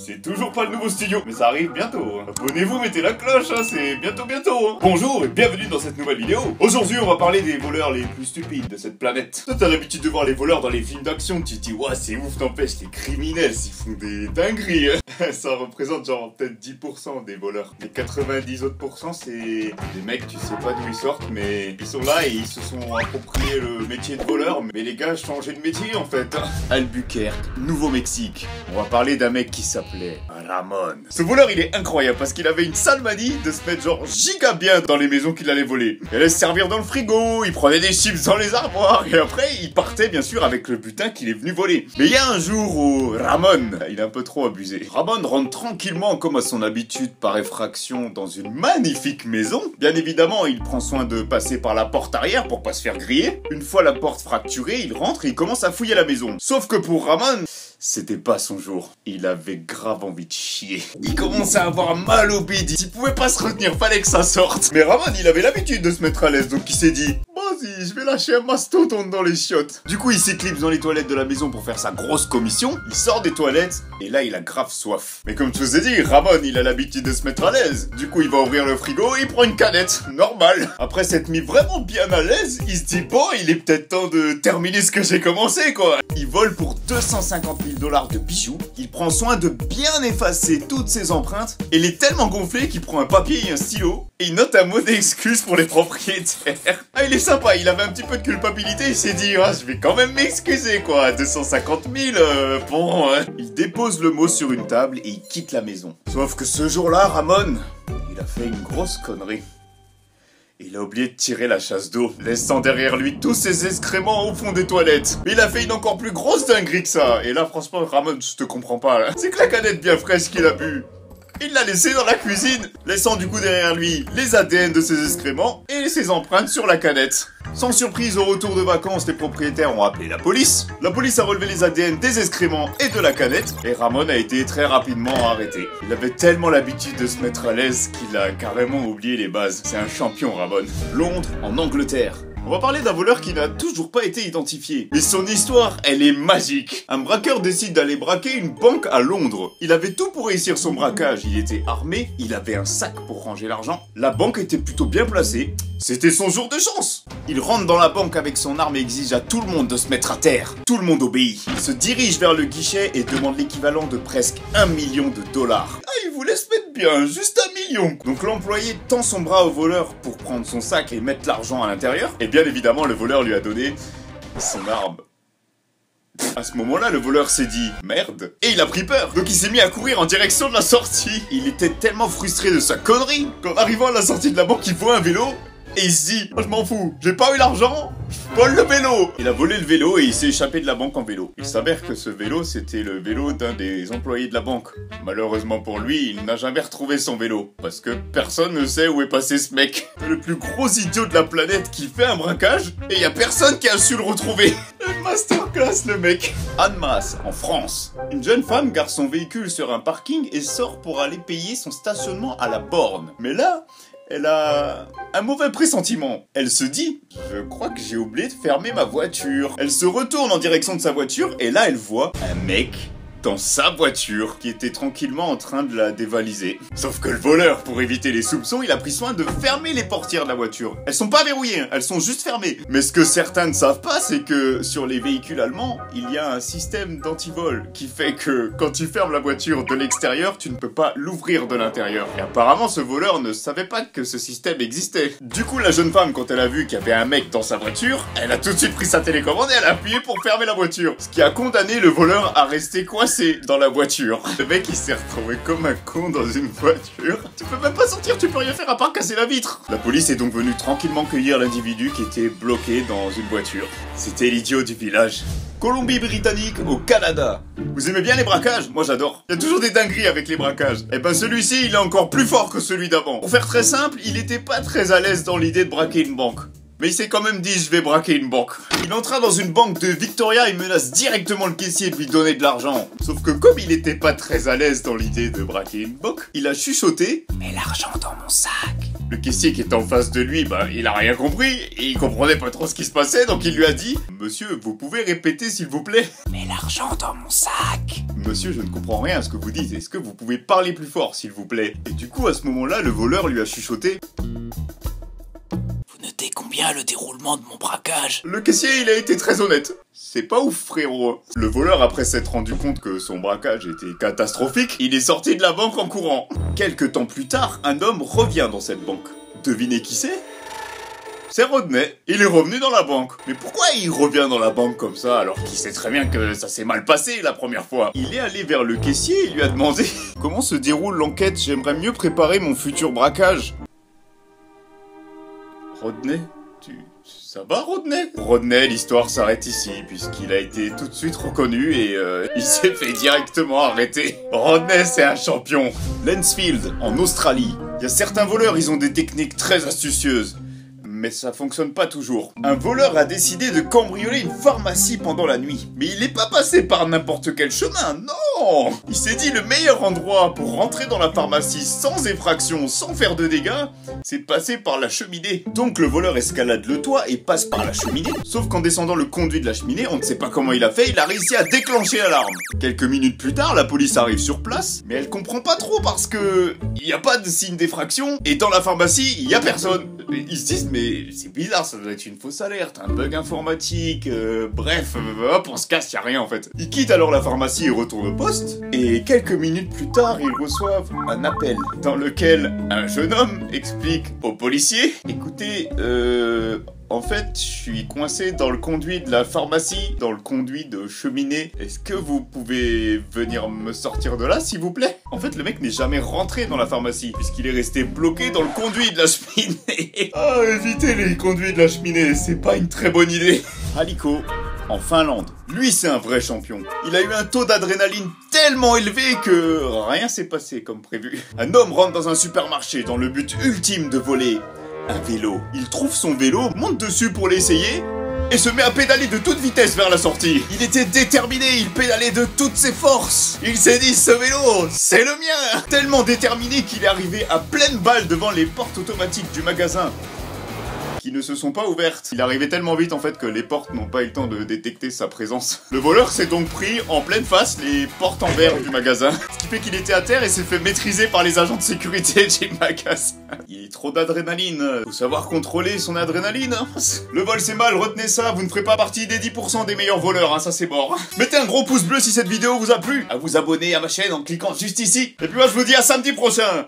c'est toujours pas le nouveau studio, mais ça arrive bientôt. Abonnez-vous, mettez la cloche, c'est bientôt. Bonjour et bienvenue dans cette nouvelle vidéo. Aujourd'hui, on va parler des voleurs les plus stupides de cette planète. Toi, t'as l'habitude de voir les voleurs dans les films d'action, tu te dis, ouais, c'est ouf, n'empêche, les criminels, ils font des dingueries. Ça représente genre peut-être 10% des voleurs. Les 90 autres pourcents, c'est des mecs, tu sais pas d'où ils sortent, mais ils sont là et ils se sont appropriés le métier de voleur. Mais les gars, changé de métier en fait. Albuquerque, Nouveau-Mexique. On va parler d'un mec qui s'appelait Ramon. Ce voleur, il est incroyable parce qu'il avait une sale manie de se mettre genre giga bien dans les maisons qu'il allait voler. Il allait se servir dans le frigo, il prenait des chips dans les armoires et après il partait bien sûr avec le butin qu'il est venu voler. Mais il y a un jour où Ramon, il a un peu trop abusé. Ramon rentre tranquillement comme à son habitude par effraction dans une magnifique maison. Bien évidemment, il prend soin de passer par la porte arrière pour pas se faire griller. Une fois la porte fracturée, il rentre et il commence à fouiller la maison. Sauf que pour Ramon, c'était pas son jour. Il avait grave envie de chier. Il commençait à avoir mal au bide. Il pouvait pas se retenir, fallait que ça sorte. Mais Ramon, il avait l'habitude de se mettre à l'aise, donc il s'est dit, vas-y, je vais lâcher un mastodonte dans les chiottes. Du coup, il s'éclipse dans les toilettes de la maison pour faire sa grosse commission. Il sort des toilettes, et là, il a grave soif. Mais comme je vous ai dit, Ramon, il a l'habitude de se mettre à l'aise. Du coup, il va ouvrir le frigo, il prend une canette. Normal. Après s'être mis vraiment bien à l'aise, il se dit, bon, il est peut-être temps de terminer ce que j'ai commencé, quoi. Il vole pour 250 000 $ de bijoux. Il prend soin de bien effacer toutes ses empreintes. Et il est tellement gonflé qu'il prend un papier et un stylo. Et il note un mot d'excuse pour les propriétaires. Ah, il est sympa, il avait un petit peu de culpabilité. Il s'est dit, ah, je vais quand même m'excuser, quoi. 250 000, bon. Il dépose le mot sur une table et il quitte la maison. Sauf que ce jour-là, Ramon, il a fait une grosse connerie. Il a oublié de tirer la chasse d'eau, laissant derrière lui tous ses excréments au fond des toilettes. Mais il a fait une encore plus grosse dinguerie que ça. Et là, franchement, Ramon, je te comprends pas, là. C'est que la canette bien fraîche qu'il a bu, il l'a laissée dans la cuisine, laissant du coup derrière lui les ADN de ses excréments et ses empreintes sur la canette. Sans surprise, au retour de vacances, les propriétaires ont appelé la police. La police a relevé les ADN des excréments et de la canette, et Ramon a été très rapidement arrêté. Il avait tellement l'habitude de se mettre à l'aise qu'il a carrément oublié les bases. C'est un champion, Ramon. Londres, en Angleterre. On va parler d'un voleur qui n'a toujours pas été identifié. Mais son histoire, elle est magique. Un braqueur décide d'aller braquer une banque à Londres. Il avait tout pour réussir son braquage. Il était armé, il avait un sac pour ranger l'argent. La banque était plutôt bien placée. C'était son jour de chance. Il rentre dans la banque avec son arme et exige à tout le monde de se mettre à terre. Tout le monde obéit. Il se dirige vers le guichet et demande l'équivalent de presque 1 million de $. Ah, il voulait se mettre bien, juste 1 million. Donc l'employé tend son bras au voleur pour prendre son sac et mettre l'argent à l'intérieur. Et bien évidemment, le voleur lui a donné son arme. À ce moment-là, le voleur s'est dit « Merde !» et il a pris peur. Donc il s'est mis à courir en direction de la sortie. Il était tellement frustré de sa connerie qu'en arrivant à la sortie de la banque, il voit un vélo. Et il se dit, oh, je m'en fous, j'ai pas eu l'argent, je vole le vélo. Il a volé le vélo et il s'est échappé de la banque en vélo. Il s'avère que ce vélo, c'était le vélo d'un des employés de la banque. Malheureusement pour lui, il n'a jamais retrouvé son vélo. Parce que personne ne sait où est passé ce mec. Le plus gros idiot de la planète qui fait un braquage, et y a personne qui a su le retrouver. Le masterclass, le mec. Annemasse, en France. Une jeune femme gare son véhicule sur un parking et sort pour aller payer son stationnement à la borne. Mais là, elle a un mauvais pressentiment. Elle se dit, je crois que j'ai oublié de fermer ma voiture. Elle se retourne en direction de sa voiture et là elle voit un mec dans sa voiture qui était tranquillement en train de la dévaliser. Sauf que le voleur, pour éviter les soupçons, il a pris soin de fermer les portières de la voiture. Elles sont pas verrouillées, elles sont juste fermées. Mais ce que certains ne savent pas, c'est que sur les véhicules allemands, il y a un système d'antivol qui fait que quand tu fermes la voiture de l'extérieur, tu ne peux pas l'ouvrir de l'intérieur. Et apparemment, ce voleur ne savait pas que ce système existait. Du coup, la jeune femme, quand elle a vu qu'il y avait un mec dans sa voiture, elle a tout de suite pris sa télécommande et elle a appuyé pour fermer la voiture. Ce qui a condamné le voleur à rester coincé dans la voiture. Le mec il s'est retrouvé comme un con dans une voiture. Tu peux même pas sortir, tu peux rien faire à part casser la vitre. La police est donc venue tranquillement cueillir l'individu qui était bloqué dans une voiture. C'était l'idiot du village. Colombie-Britannique au Canada. Vous aimez bien les braquages? Moi j'adore. Il y a toujours des dingueries avec les braquages. Et ben celui-ci il est encore plus fort que celui d'avant. Pour faire très simple, il était pas très à l'aise dans l'idée de braquer une banque. Mais il s'est quand même dit, je vais braquer une banque. Il entra dans une banque de Victoria et menace directement le caissier de lui donner de l'argent. Sauf que comme il était pas très à l'aise dans l'idée de braquer une banque, il a chuchoté « Mets l'argent dans mon sac ». Le caissier qui était en face de lui, il a rien compris, et il comprenait pas trop ce qui se passait, donc il lui a dit « Monsieur, vous pouvez répéter s'il vous plaît ?»« Mets l'argent dans mon sac ». monsieur, je ne comprends rien à ce que vous dites. Est-ce que vous pouvez parler plus fort, s'il vous plaît? Et du coup, à ce moment-là, le voleur lui a chuchoté. Vous notez combien le déroulement de mon braquage? Le caissier, il a été très honnête. C'est pas ouf, frérot. Le voleur, après s'être rendu compte que son braquage était catastrophique, il est sorti de la banque en courant. Quelques temps plus tard, un homme revient dans cette banque. Devinez qui c'est? C'est Rodney. Il est revenu dans la banque. Mais pourquoi il revient dans la banque comme ça alors qu'il sait très bien que ça s'est mal passé la première fois? Il est allé vers le caissier et lui a demandé comment se déroule l'enquête, j'aimerais mieux préparer mon futur braquage. Rodney, ça va, Rodney? Rodney, l'histoire s'arrête ici, puisqu'il a été tout de suite reconnu et il s'est fait directement arrêter. Rodney, c'est un champion. Lensfield, en Australie. Il y a certains voleurs, ils ont des techniques très astucieuses. Mais ça fonctionne pas toujours. Un voleur a décidé de cambrioler une pharmacie pendant la nuit. Mais il est pas passé par n'importe quel chemin, non! Il s'est dit le meilleur endroit pour rentrer dans la pharmacie sans effraction, sans faire de dégâts, c'est de passer par la cheminée. Donc le voleur escalade le toit et passe par la cheminée. Sauf qu'en descendant le conduit de la cheminée, on ne sait pas comment il a fait, il a réussi à déclencher l'alarme. Quelques minutes plus tard, la police arrive sur place, mais elle comprend pas trop parce que il y a pas de signe d'effraction et dans la pharmacie, il y a personne. Ils se disent mais c'est bizarre, ça doit être une fausse alerte, un bug informatique, bref, hop, on se casse, y a rien en fait. Ils quittent alors la pharmacie et retournent au poste, et quelques minutes plus tard, ils reçoivent un appel, dans lequel un jeune homme explique au policier, écoutez, en fait, je suis coincé dans le conduit de la pharmacie, dans le conduit de cheminée. Est-ce que vous pouvez venir me sortir de là, s'il vous plaît? En fait, le mec n'est jamais rentré dans la pharmacie, puisqu'il est resté bloqué dans le conduit de la cheminée. Ah, évitez les conduits de la cheminée, c'est pas une très bonne idée. Aliko, en Finlande. Lui, c'est un vrai champion. Il a eu un taux d'adrénaline tellement élevé que rien s'est passé comme prévu. Un homme rentre dans un supermarché dans le but ultime de voler un vélo. Il trouve son vélo, monte dessus pour l'essayer et se met à pédaler de toute vitesse vers la sortie. Il était déterminé, il pédalait de toutes ses forces. Il s'est dit, ce vélo, c'est le mien. Tellement déterminé qu'il est arrivé à pleine balle devant les portes automatiques du magasin, qui ne se sont pas ouvertes. Il arrivait tellement vite en fait que les portes n'ont pas eu le temps de détecter sa présence. Le voleur s'est donc pris en pleine face les portes en verre du magasin, ce qui fait qu'il était à terre et s'est fait maîtriser par les agents de sécurité du magasin. Il a trop d'adrénaline, faut savoir contrôler son adrénaline. Le vol c'est mal, retenez ça, vous ne ferez pas partie des 10% des meilleurs voleurs, hein, ça c'est mort. Mettez un gros pouce bleu si cette vidéo vous a plu, à vous abonner à ma chaîne en cliquant juste ici. Et puis moi je vous dis à samedi prochain.